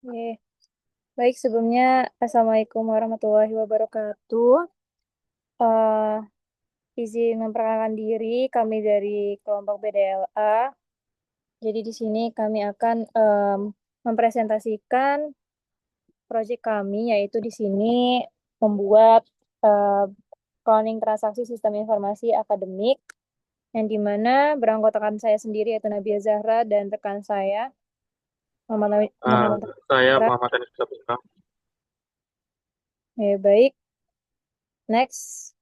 Oke. Baik, sebelumnya Assalamualaikum warahmatullahi wabarakatuh. Eh, izin memperkenalkan diri, kami dari kelompok BDLA. Jadi di sini kami akan mempresentasikan proyek kami, yaitu di sini membuat eh, cloning transaksi sistem informasi akademik, yang dimana beranggotakan saya sendiri, yaitu Nabia Zahra, dan rekan saya, Ah, Muhammad saya Putra. Muhammad Anies Putra. Baik, next.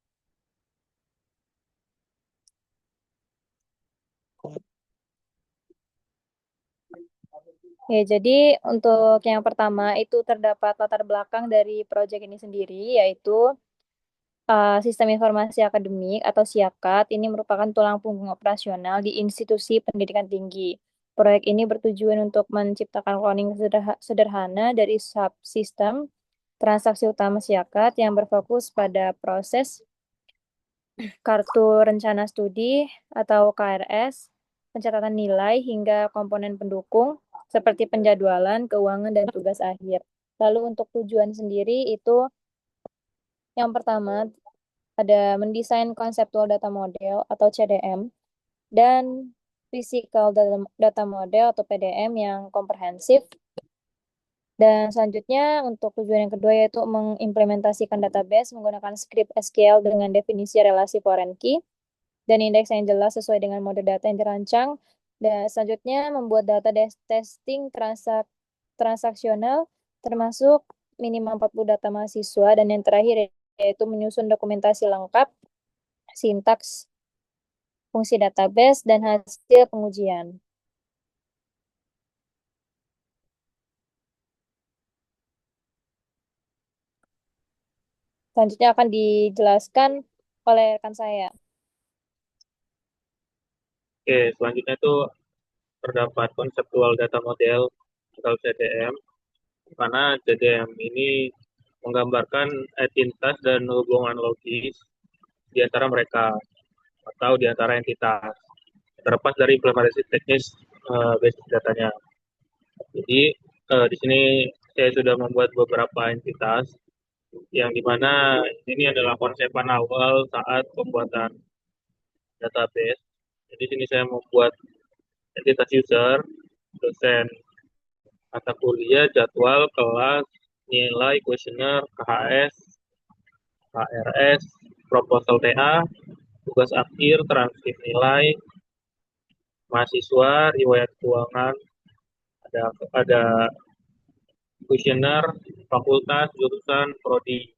Ya, jadi untuk yang pertama itu terdapat latar belakang dari proyek ini sendiri, yaitu Sistem Informasi Akademik atau SIAKAT. Ini merupakan tulang punggung operasional di institusi pendidikan tinggi. Proyek ini bertujuan untuk menciptakan cloning sederhana dari subsistem transaksi utama SIAKAT yang berfokus pada proses kartu rencana studi atau KRS, pencatatan nilai hingga komponen pendukung seperti penjadwalan, keuangan, dan tugas akhir. Lalu untuk tujuan sendiri itu yang pertama ada mendesain konseptual data model atau CDM dan physical data model atau PDM yang komprehensif. Dan selanjutnya untuk tujuan yang kedua yaitu mengimplementasikan database menggunakan script SQL dengan definisi relasi foreign key dan indeks yang jelas sesuai dengan mode data yang dirancang. Dan selanjutnya membuat data testing transaksional termasuk minimal 40 data mahasiswa dan yang terakhir yaitu menyusun dokumentasi lengkap, sintaks, fungsi database, dan hasil pengujian. Selanjutnya akan dijelaskan oleh rekan saya. Oke, selanjutnya itu terdapat konseptual data model atau CDM, di mana CDM ini menggambarkan identitas dan hubungan logis di antara mereka atau di antara entitas, terlepas dari implementasi teknis basis datanya. Jadi di sini saya sudah membuat beberapa entitas yang dimana ini adalah konsepan awal saat pembuatan database. Jadi di sini saya membuat entitas user, dosen, mata kuliah, jadwal, kelas, nilai, kuesioner, KHS, KRS, proposal TA, tugas akhir, transkrip nilai, mahasiswa, riwayat keuangan, ada kuesioner, fakultas, jurusan, prodi.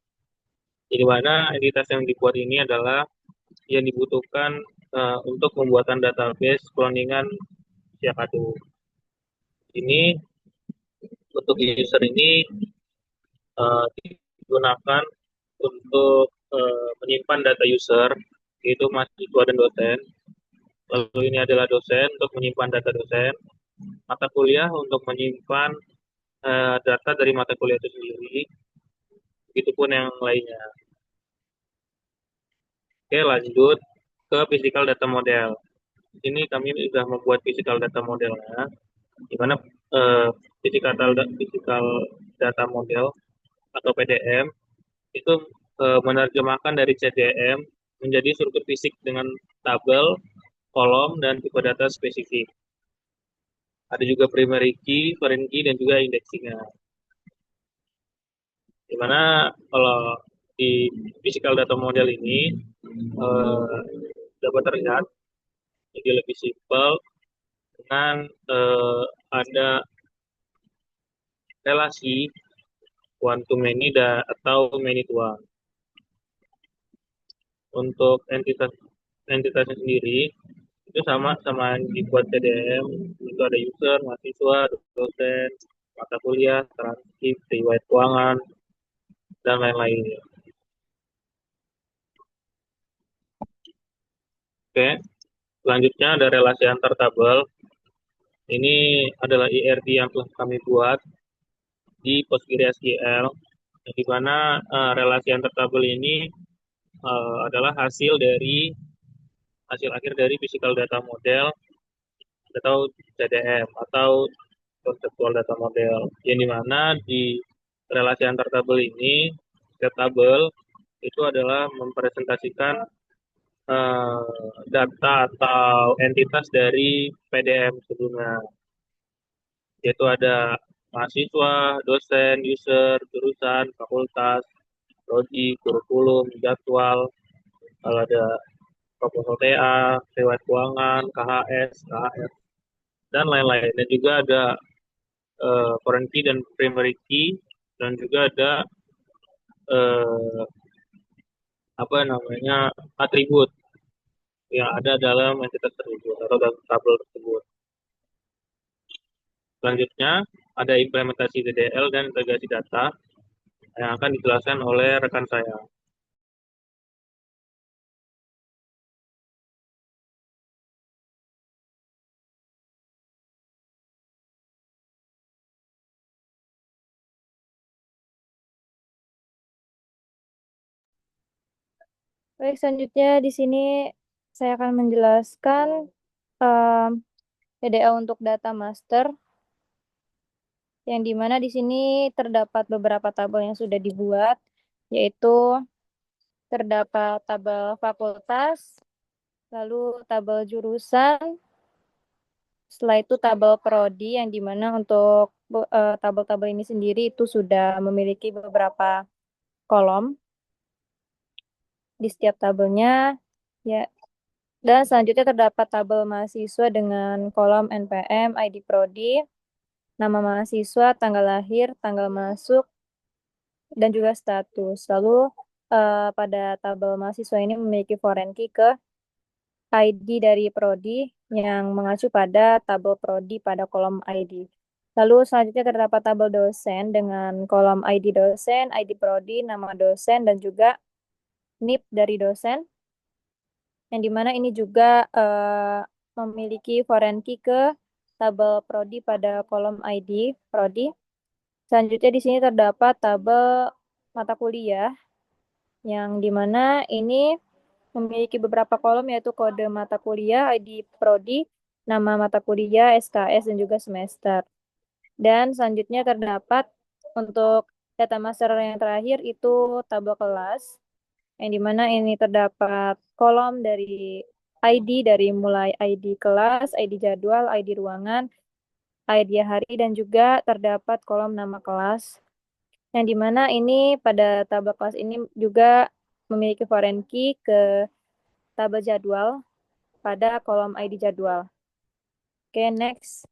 Di mana entitas yang dibuat ini adalah yang dibutuhkan untuk pembuatan database cloningan Siakadu. Ini untuk user ini digunakan untuk menyimpan data user, yaitu mahasiswa dan dosen. Lalu ini adalah dosen untuk menyimpan data dosen, mata kuliah untuk menyimpan data dari mata kuliah itu sendiri, begitupun yang lainnya. Oke, lanjut ke physical data model. Di sini kami sudah membuat physical data modelnya, di mana eh, physical data model atau PDM itu menerjemahkan dari CDM menjadi struktur fisik dengan tabel, kolom, dan tipe data spesifik. Ada juga primary key, foreign key, dan juga indexingnya. Dimana kalau di physical data model ini eh, dapat terlihat jadi lebih simpel dengan ada relasi one to many atau many to one. Untuk entitasnya sendiri itu sama sama yang dibuat CDM, itu ada user, mahasiswa, dosen, mata kuliah, transkrip, riwayat keuangan, dan lain-lainnya. Oke, selanjutnya ada relasi antar tabel. Ini adalah IRD yang telah kami buat di PostgreSQL, di mana relasi antar tabel ini adalah hasil akhir dari physical data model atau CDM atau konseptual data model, yang dimana di relasi antar tabel ini, setiap tabel itu adalah mempresentasikan data atau entitas dari PDM sebelumnya, yaitu ada mahasiswa, dosen, user, jurusan, fakultas, prodi, kurikulum, jadwal, kalau ada proposal TA, riwayat keuangan, KHS, KHR, dan lain-lain. Dan juga ada foreign key dan primary key, dan juga ada eh, apa namanya atribut yang ada dalam entitas tersebut atau dalam tabel tersebut. Selanjutnya ada implementasi DDL dan integrasi data yang akan dijelaskan oleh rekan saya. Baik, selanjutnya di sini saya akan menjelaskan um, DDL untuk data master, yang dimana di sini terdapat beberapa tabel yang sudah dibuat, yaitu terdapat tabel fakultas, lalu tabel jurusan, setelah itu tabel prodi, yang dimana untuk tabel-tabel ini sendiri itu sudah memiliki beberapa kolom di setiap tabelnya, ya. Dan selanjutnya terdapat tabel mahasiswa dengan kolom NPM, ID prodi, nama mahasiswa, tanggal lahir, tanggal masuk, dan juga status. Lalu pada tabel mahasiswa ini memiliki foreign key ke ID dari prodi yang mengacu pada tabel prodi pada kolom ID. Lalu selanjutnya terdapat tabel dosen dengan kolom ID dosen, ID prodi, nama dosen, dan juga NIP dari dosen, yang dimana ini juga memiliki foreign key ke tabel prodi pada kolom ID prodi. Selanjutnya di sini terdapat tabel mata kuliah, yang dimana ini memiliki beberapa kolom, yaitu kode mata kuliah, ID prodi, nama mata kuliah, SKS, dan juga semester. Dan selanjutnya terdapat untuk data master yang terakhir itu tabel kelas, yang dimana ini terdapat kolom dari ID, dari mulai ID kelas, ID jadwal, ID ruangan, ID hari, dan juga terdapat kolom nama kelas, yang dimana ini pada tabel kelas ini juga memiliki foreign key ke tabel jadwal pada kolom ID jadwal. Oke, next.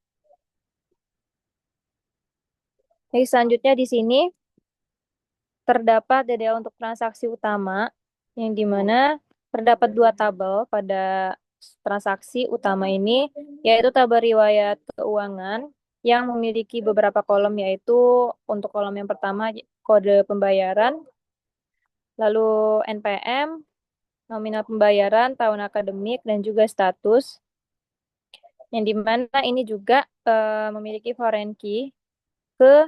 Jadi selanjutnya di sini terdapat DDL untuk transaksi utama, yang dimana terdapat dua tabel pada transaksi utama ini, yaitu tabel riwayat keuangan yang memiliki beberapa kolom, yaitu untuk kolom yang pertama kode pembayaran, lalu NPM, nominal pembayaran, tahun akademik, dan juga status, yang dimana ini juga memiliki foreign key ke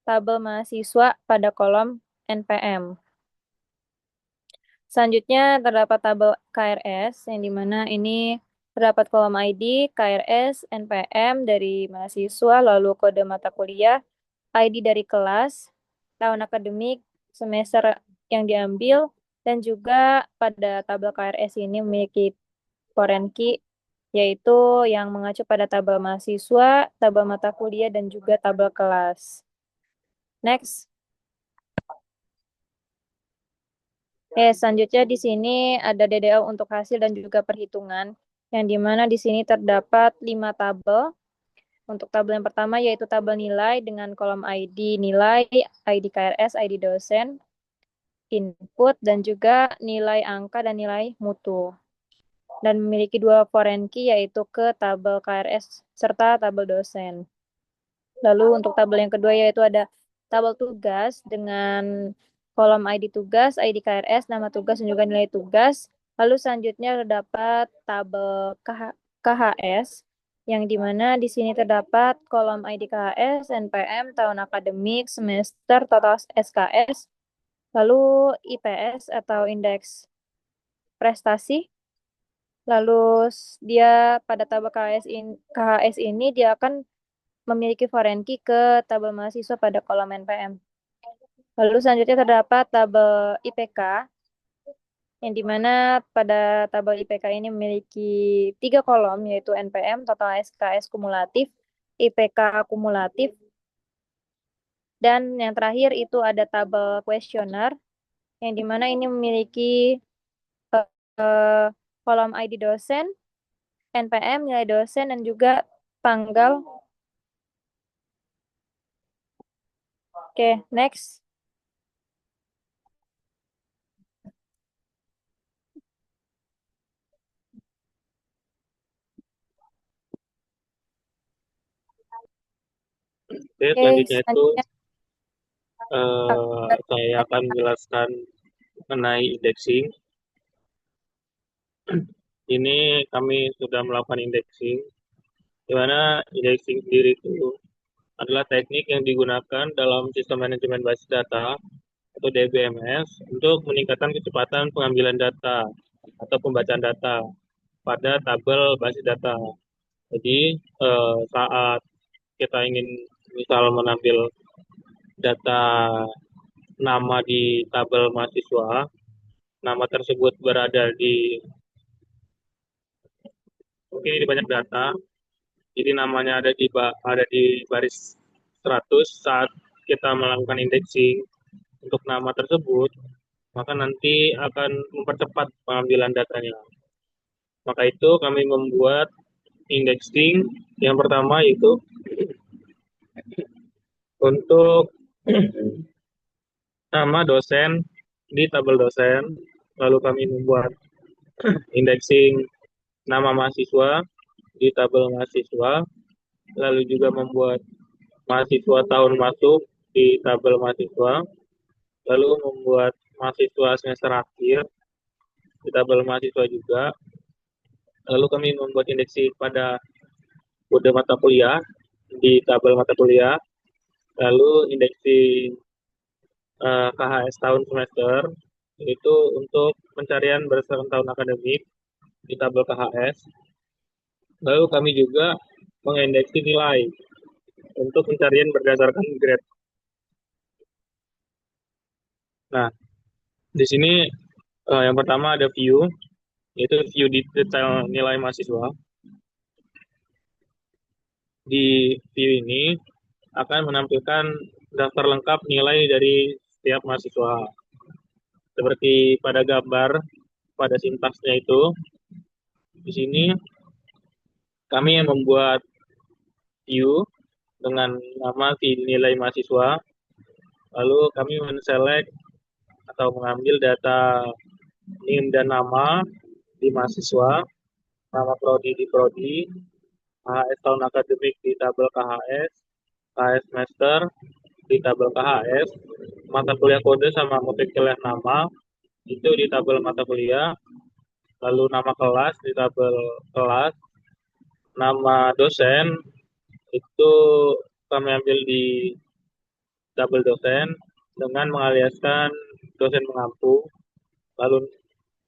tabel mahasiswa pada kolom NPM. Selanjutnya terdapat tabel KRS, yang dimana ini terdapat kolom ID, KRS, NPM dari mahasiswa, lalu kode mata kuliah, ID dari kelas, tahun akademik, semester yang diambil, dan juga pada tabel KRS ini memiliki foreign key, yaitu yang mengacu pada tabel mahasiswa, tabel mata kuliah, dan juga tabel kelas. Next. Selanjutnya di sini ada DDL untuk hasil dan juga perhitungan, yang dimana di sini terdapat 5 tabel. Untuk tabel yang pertama yaitu tabel nilai dengan kolom ID nilai, ID KRS, ID dosen, input, dan juga nilai angka dan nilai mutu. Dan memiliki dua foreign key, yaitu ke tabel KRS serta tabel dosen. Lalu untuk tabel yang kedua yaitu ada tabel tugas dengan kolom ID tugas, ID KRS, nama tugas, dan juga nilai tugas. Lalu selanjutnya terdapat tabel KHS, yang dimana di sini terdapat kolom ID KHS, NPM, tahun akademik, semester, total SKS, lalu IPS atau indeks prestasi. Lalu dia pada tabel KHS ini dia akan memiliki foreign key ke tabel mahasiswa pada kolom NPM. Lalu selanjutnya terdapat tabel IPK, yang dimana pada tabel IPK ini memiliki 3 kolom, yaitu NPM, total SKS kumulatif, IPK kumulatif, dan yang terakhir itu ada tabel kuesioner, yang dimana ini memiliki eh, kolom ID dosen, NPM, nilai dosen, dan juga tanggal. Oke, next. Oke, Oke, selanjutnya itu selanjutnya. saya akan menjelaskan mengenai indexing. Ini kami sudah melakukan indexing, di mana indexing sendiri itu adalah teknik yang digunakan dalam sistem manajemen basis data atau DBMS untuk meningkatkan kecepatan pengambilan data atau pembacaan data pada tabel basis data. Jadi saat kita ingin misal mengambil data nama di tabel mahasiswa, nama tersebut berada di mungkin di banyak data, jadi namanya ada di baris 100 saat kita melakukan indexing untuk nama tersebut, maka nanti akan mempercepat pengambilan datanya. Maka itu kami membuat indexing yang pertama itu untuk nama dosen di tabel dosen, lalu kami membuat indexing nama mahasiswa di tabel mahasiswa, lalu juga membuat mahasiswa tahun masuk di tabel mahasiswa, lalu membuat mahasiswa semester akhir di tabel mahasiswa juga, lalu kami membuat indeksi pada kode mata kuliah di tabel mata kuliah, lalu indeksi KHS tahun semester itu untuk pencarian berdasarkan tahun akademik di tabel KHS. Lalu kami juga mengindeksi nilai untuk pencarian berdasarkan grade. Nah, di sini yang pertama ada view, yaitu view di detail nilai mahasiswa. Di view ini akan menampilkan daftar lengkap nilai dari setiap mahasiswa. Seperti pada gambar, pada sintaksnya itu, di sini kami yang membuat view dengan nama nilai mahasiswa, lalu kami menselect atau mengambil data NIM dan nama di mahasiswa, nama prodi di prodi, KHS tahun akademik di tabel KHS, KHS semester di tabel KHS, mata kuliah kode sama mata kuliah nama itu di tabel mata kuliah, lalu nama kelas di tabel kelas, nama dosen itu kami ambil di tabel dosen dengan mengaliaskan dosen mengampu, lalu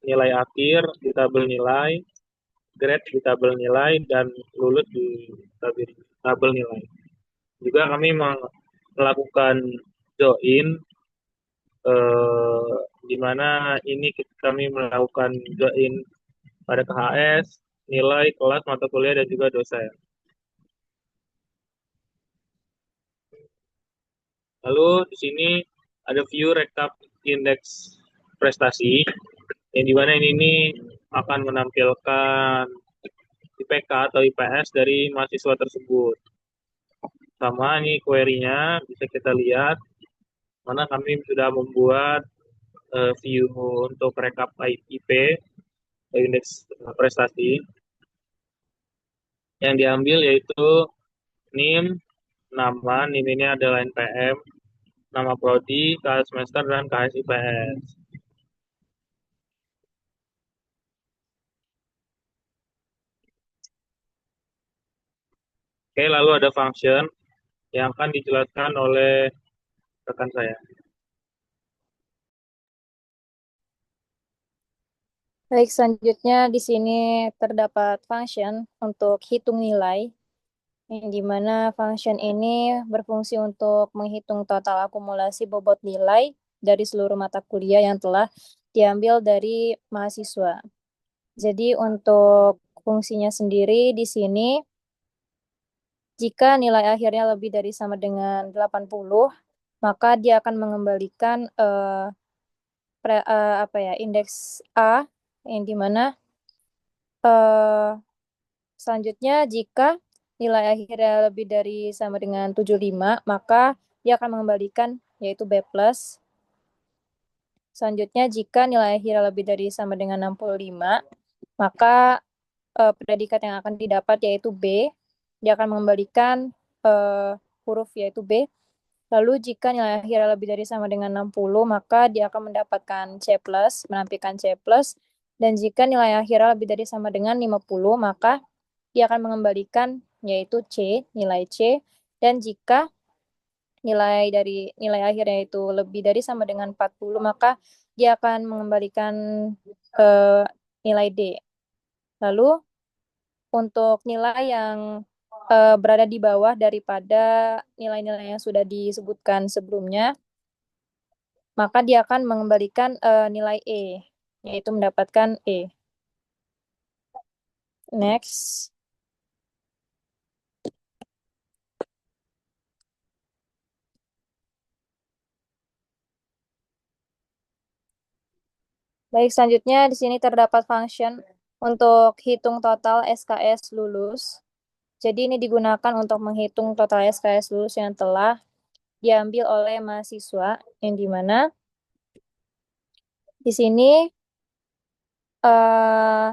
nilai akhir di tabel nilai, grade di tabel nilai, dan lulus di tabel nilai. Juga kami melakukan join, di mana ini kami melakukan join pada KHS, nilai, kelas, mata kuliah, dan juga dosen. Lalu di sini ada view rekap indeks prestasi, yang dimana ini akan menampilkan IPK atau IPS dari mahasiswa tersebut. Sama ini query-nya bisa kita lihat, mana kami sudah membuat view untuk rekap IP, indeks prestasi, yang diambil yaitu NIM, nama, NIM ini adalah NPM, nama prodi, KHS semester, dan KHS IPS. Oke, lalu ada function yang akan dijelaskan oleh rekan saya. Baik, selanjutnya di sini terdapat function untuk hitung nilai. yang dimana function ini berfungsi untuk menghitung total akumulasi bobot nilai dari seluruh mata kuliah yang telah diambil dari mahasiswa. Jadi untuk fungsinya sendiri di sini, jika nilai akhirnya lebih dari sama dengan 80, maka dia akan mengembalikan apa ya, indeks A, yang dimana eh, selanjutnya jika nilai akhirnya lebih dari sama dengan 75, maka dia akan mengembalikan yaitu B+. Selanjutnya jika nilai akhirnya lebih dari sama dengan 65, maka predikat yang akan didapat yaitu B. Dia akan mengembalikan huruf yaitu B. Lalu jika nilai akhirnya lebih dari sama dengan 60, maka dia akan mendapatkan C+, menampilkan C+. Dan jika nilai akhirnya lebih dari sama dengan 50, maka dia akan mengembalikan yaitu C, nilai C. Dan jika nilai akhirnya itu lebih dari sama dengan 40, maka dia akan mengembalikan eh, nilai D. Lalu untuk nilai yang berada di bawah daripada nilai-nilai yang sudah disebutkan sebelumnya, maka dia akan mengembalikan nilai E, yaitu mendapatkan E. Next. Baik, selanjutnya di sini terdapat function untuk hitung total SKS lulus. Jadi ini digunakan untuk menghitung total SKS lulus yang telah diambil oleh mahasiswa, yang dimana di sini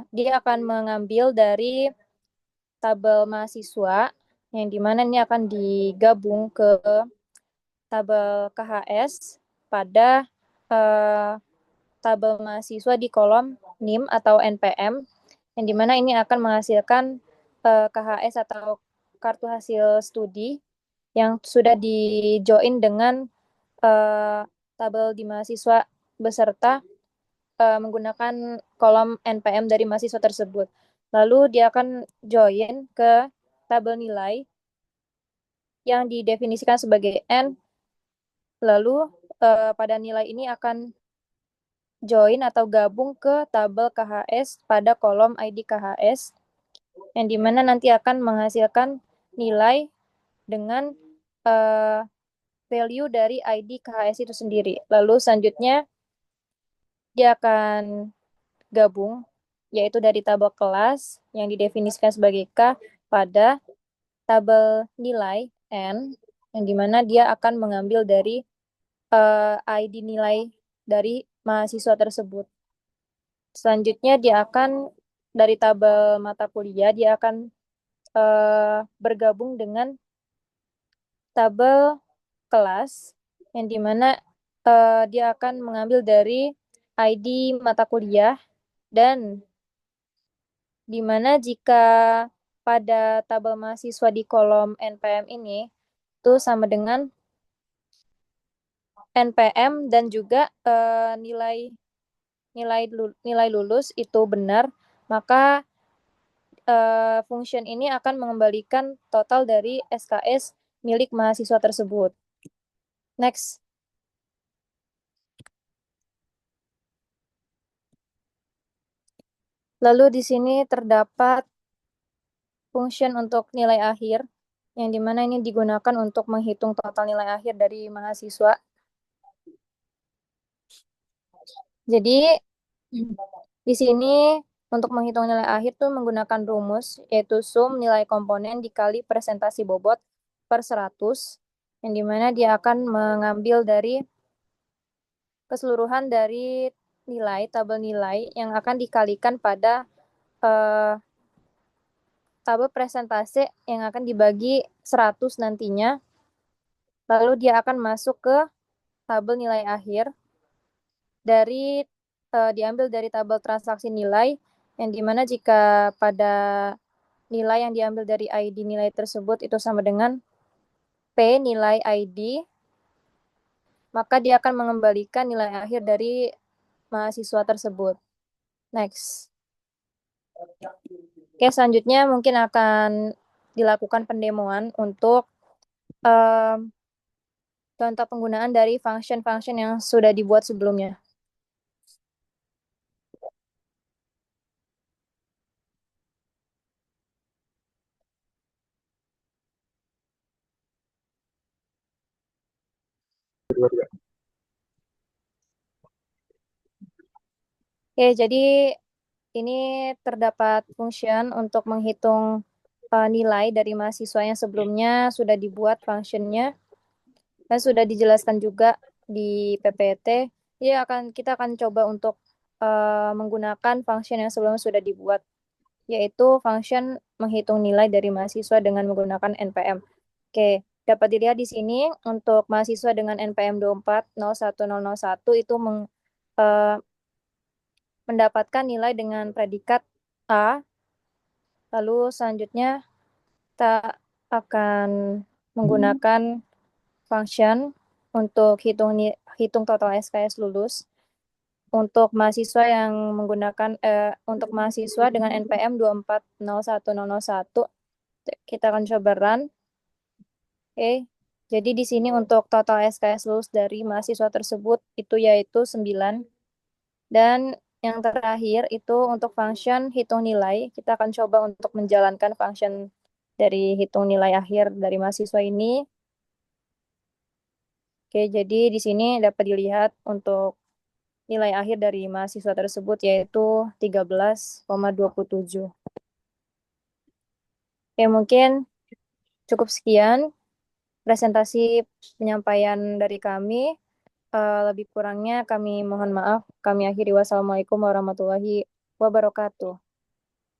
dia akan mengambil dari tabel mahasiswa, yang dimana ini akan digabung ke tabel KHS pada eh, tabel mahasiswa di kolom NIM atau NPM, yang dimana ini akan menghasilkan KHS atau kartu hasil studi yang sudah di join dengan eh, tabel di mahasiswa beserta menggunakan kolom NPM dari mahasiswa tersebut. Lalu dia akan join ke tabel nilai yang didefinisikan sebagai N. Lalu pada nilai ini akan join atau gabung ke tabel KHS pada kolom ID KHS, yang dimana nanti akan menghasilkan nilai dengan uh, value dari ID KHS itu sendiri. Lalu selanjutnya dia akan gabung, yaitu dari tabel kelas yang didefinisikan sebagai K pada tabel nilai N, yang dimana dia akan mengambil dari ID nilai dari mahasiswa tersebut. Selanjutnya dia akan dari tabel mata kuliah, dia akan bergabung dengan tabel kelas, yang dimana dia akan mengambil dari ID mata kuliah, dan dimana jika pada tabel mahasiswa di kolom NPM ini itu sama dengan NPM dan juga nilai nilai lulus itu benar, maka function ini akan mengembalikan total dari SKS milik mahasiswa tersebut. Next. Lalu di sini terdapat function untuk nilai akhir, yang dimana ini digunakan untuk menghitung total nilai akhir dari mahasiswa. Jadi di sini untuk menghitung nilai akhir tuh menggunakan rumus, yaitu sum nilai komponen dikali presentasi bobot per 100, yang dimana dia akan mengambil dari keseluruhan dari tabel nilai yang akan dikalikan pada eh, tabel presentase yang akan dibagi 100 nantinya. Lalu dia akan masuk ke tabel nilai akhir dari diambil dari tabel transaksi nilai, yang dimana jika pada nilai yang diambil dari ID nilai tersebut itu sama dengan P nilai ID, maka dia akan mengembalikan nilai akhir dari mahasiswa tersebut. Next. Oke, selanjutnya mungkin akan dilakukan pendemoan untuk em, contoh penggunaan dari function-function yang sudah dibuat sebelumnya. Oke, jadi ini terdapat function untuk menghitung nilai dari mahasiswa yang sebelumnya sudah dibuat functionnya dan sudah dijelaskan juga di PPT. Ya, kita akan coba untuk menggunakan function yang sebelumnya sudah dibuat, yaitu function menghitung nilai dari mahasiswa dengan menggunakan NPM. Oke, dapat dilihat di sini untuk mahasiswa dengan NPM 240101 itu eh, mendapatkan nilai dengan predikat A. Lalu selanjutnya kita akan menggunakan function untuk hitung total SKS lulus. Untuk mahasiswa yang menggunakan untuk mahasiswa dengan NPM 240101 kita akan coba run. Oke. Jadi di sini untuk total SKS lulus dari mahasiswa tersebut itu yaitu 9. Dan yang terakhir itu untuk function hitung nilai. Kita akan coba untuk menjalankan function dari hitung nilai akhir dari mahasiswa ini. Oke, jadi di sini dapat dilihat untuk nilai akhir dari mahasiswa tersebut yaitu 13,27. Oke, mungkin cukup sekian presentasi penyampaian dari kami. Lebih kurangnya kami mohon maaf. Kami akhiri. Wassalamualaikum warahmatullahi wabarakatuh.